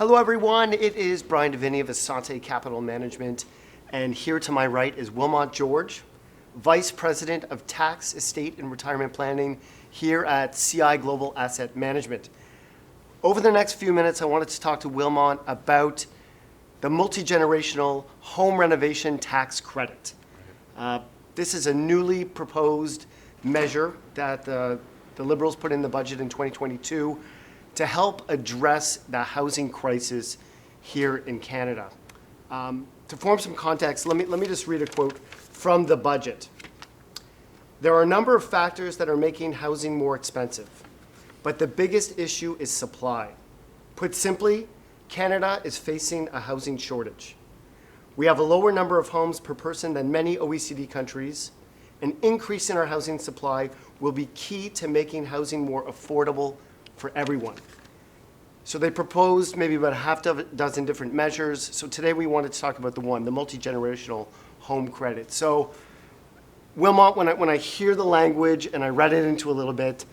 Hello everyone, it is Bryan of Asante Capital Management, and here to my right is Wilmot George, Vice President of Tax, Estate, and Retirement Planning here at CI Global Asset Management. Over the next few minutes, I wanted to talk to Wilmot about the multi-generational home renovation tax credit. This is a newly proposed measure that the Liberals put in the budget in 2022 to help address the housing crisis here in Canada. To form some context, let me just read a quote from the budget. There are a number of factors that are making housing more expensive, but the biggest issue is supply. Put simply, Canada is facing a housing shortage. We have a lower number of homes per person than many OECD countries. An increase in our housing supply will be key to making housing more affordable for everyone. So they proposed maybe about a half dozen different measures. So today we wanted to talk about the multi-generational home credit. So Wilmot, when I hear the language and I read it into a little bit,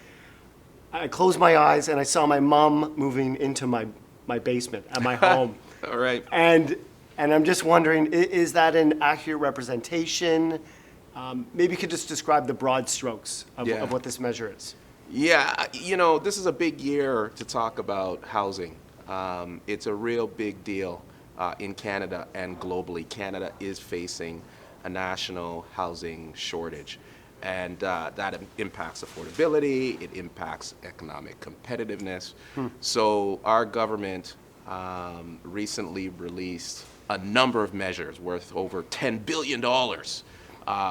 I closed my eyes and I saw my mom moving into my basement at my home. All right. And I'm just wondering, is that an accurate representation? Maybe you could just describe the broad strokes of what this measure is. Yeah, this is a big year to talk about housing. It's a real big deal in Canada and globally. Canada is facing a national housing shortage, and that impacts affordability, it impacts economic competitiveness. So our government recently released a number of measures worth over $10 billion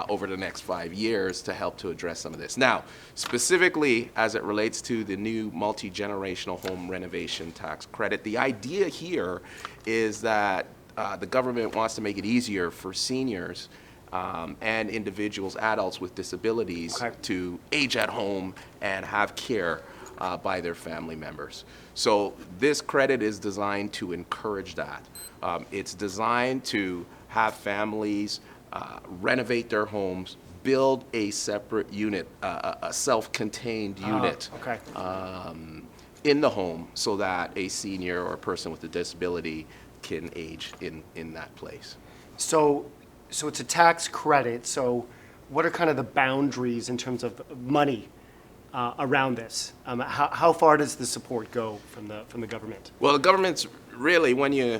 over the next 5 years to help to address some of this. Now, specifically as it relates to the new multi-generational home renovation tax credit, the idea here is that the government wants to make it easier for seniors and individuals, adults with disabilities, to age at home and have care by their family members. So this credit is designed to encourage that. It's designed to have families renovate their homes, build a separate unit, a self-contained unit in the home so that a senior or a person with a disability can age in that place. So it's a tax credit. So what are kind of the boundaries in terms of money around this? How far does the support go from the government? Well, the government's really, when you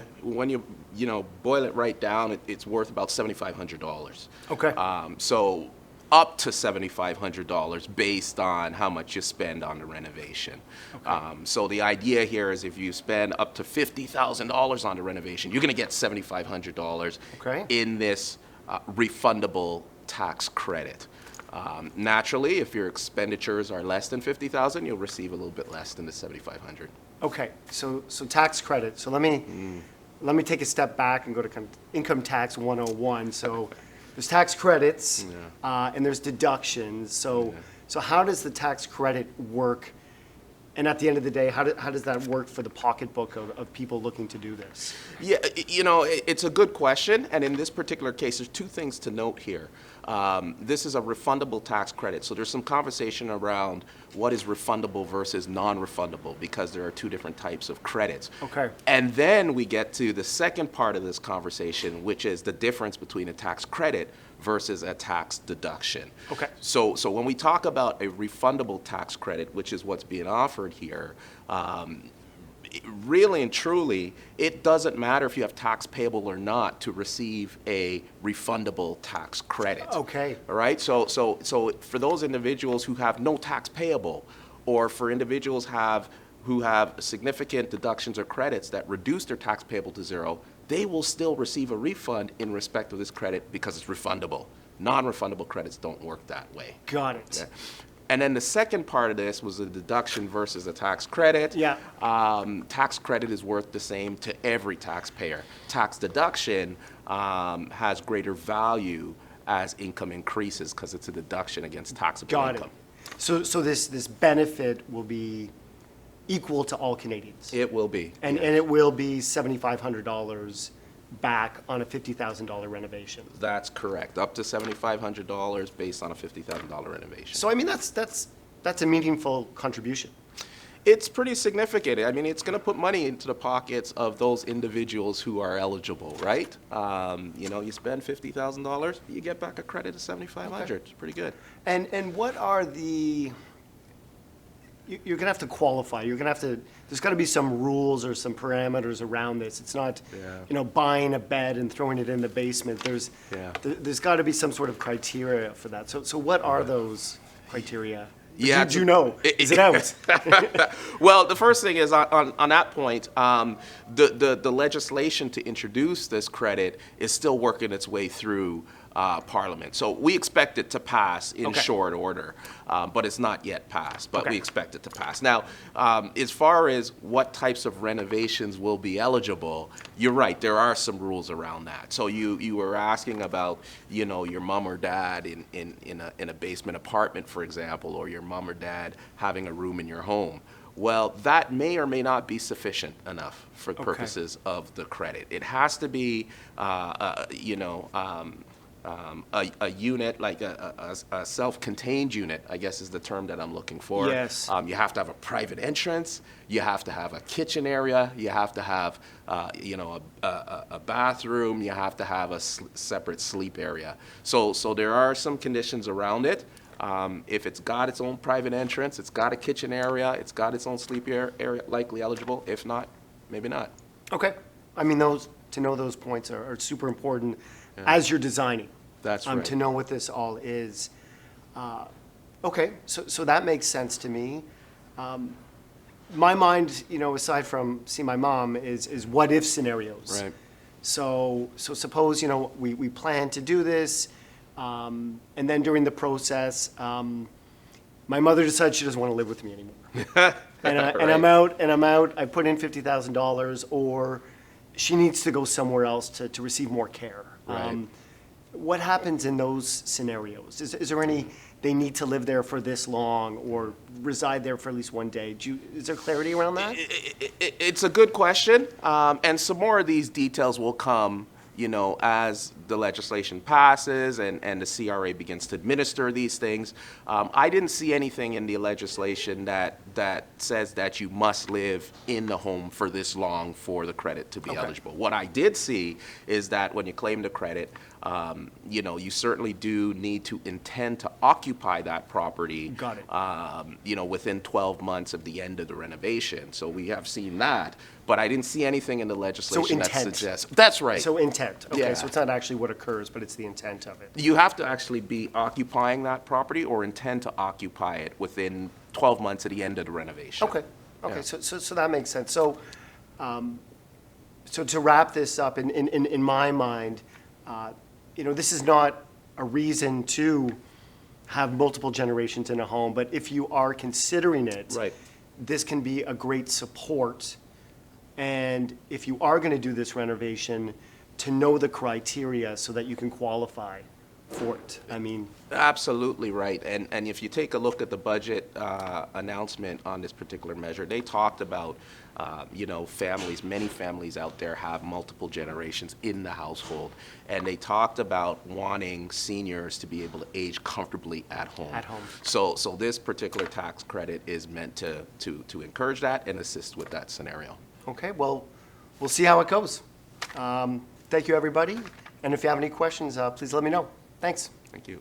boil it right down, it's worth about $7,500. Okay. So up to $7,500 based on how much you spend on the renovation. Okay. So the idea here is if you spend up to $50,000 on the renovation, you're going to get $7,500 in this refundable tax credit. Naturally, if your expenditures are less than $50,000, you'll receive a little bit less than the $7,500. Okay, so tax credit. So let me take a step back and go to kind of income tax 101. So there's tax credits and there's deductions. So how does the tax credit work? And at the end of the day, how does that work for the pocketbook of people looking to do this? Yeah, it's a good question. And in this particular case, there's two things to note here. This is a refundable tax credit. So there's some conversation around what is refundable versus non-refundable, because there are two different types of credits. Okay. And then we get to the second part of this conversation, which is the difference between a tax credit versus a tax deduction. Okay. So when we talk about a refundable tax credit, which is what's being offered here, really and truly, it doesn't matter if you have tax payable or not to receive a refundable tax credit. Okay. All right. So for those individuals who have no tax payable, or for individuals who have significant deductions or credits that reduce their tax payable to zero, they will still receive a refund in respect of this credit because it's refundable. Non-refundable credits don't work that way. Got it. Okay? And then the second part of this was a deduction versus a tax credit. Yeah. Tax credit is worth the same to every taxpayer. Tax deduction has greater value as income increases because it's a deduction against taxable income. Got it. So this benefit will be equal to all Canadians. It will be. And it will be $7,500 back on a $50,000 renovation. That's correct. Up to $7,500 based on a $50,000 renovation. So I mean that's a meaningful contribution. It's pretty significant. I mean, it's going to put money into the pockets of those individuals who are eligible, right? You know, you spend $50,000, you get back a credit of $7,500. Okay. It's pretty good. And what are the, you're going to have to qualify. You're going to have to, there's got to be some rules or some parameters around this. It's not, Yeah. you know, buying a bed and throwing it in the basement. Yeah. There's got to be some sort of criteria for that. So what are those criteria? Yeah, Do you know? Is it out? Well, the first thing is on that point, the legislation to introduce this credit is still working its way through Parliament. So we expect it to pass in Okay. short order, but it's not yet passed, but Okay. we expect it to pass. Now, as far as what types of renovations will be eligible, you're right, there are some rules around that. So you were asking about, you know, your mom or dad in a basement apartment, for example, or your mom or dad having a room in your home. Well, that may or may not be sufficient enough for purposes of the credit. It has to be, you know, a unit, like a self-contained unit, I guess is the term that I'm looking for. Yes. You have to have a private entrance. You have to have a kitchen area. You have to have, you know, a bathroom. You have to have a separate sleep area. So there are some conditions around it. If it's got its own private entrance, it's got a kitchen area, it's got its own sleep area, likely eligible. If not, maybe not. Okay. I mean, to know those points are super important as you're designing. That's right. To know what this all is. Okay, so that makes sense to me. My mind, you know, aside from seeing my mom, is what if scenarios. Right. So suppose, you know, we plan to do this, and then during the process, my mother decides she doesn't want to live with me anymore. And I'm out, I put in $50,000, or she needs to go somewhere else to receive more care. Right. What happens in those scenarios? Is there any, they need to live there for this long or reside there for at least one day? Is there clarity around that? It's a good question, and some more of these details will come, you know, as the legislation passes and the CRA begins to administer these things. I didn't see anything in the legislation that says that you must live in the home for this long for the credit to be eligible. What I did see is that when you claim the credit, you know, you certainly do need to intend to occupy that property. Got it. You know, within 12 months of the end of the renovation. So we have seen that, but I didn't see anything in the legislation that intent. suggests. That's right. So intent, okay, Yeah. so it's not actually what occurs, but it's the intent of it. You have to actually be occupying that property or intend to occupy it within 12 months at the end of the renovation. Okay, Yeah. so that makes sense. So to wrap this up, in my mind, you know, this is not a reason to have multiple generations in a home, but if you are considering it, Right. this can be a great support. And if you are going to do this renovation, to know the criteria so that you can qualify for it. I mean, Absolutely right. And if you take a look at the budget announcement on this particular measure, they talked about, you know, families, many families out there have multiple generations in the household. And they talked about wanting seniors to be able to age comfortably at home. At home. So this particular tax credit is meant to encourage that and assist with that scenario. okay, well, we'll see how it goes. Thank you, everybody. And if you have any questions, please let me know. Thanks. Thank you.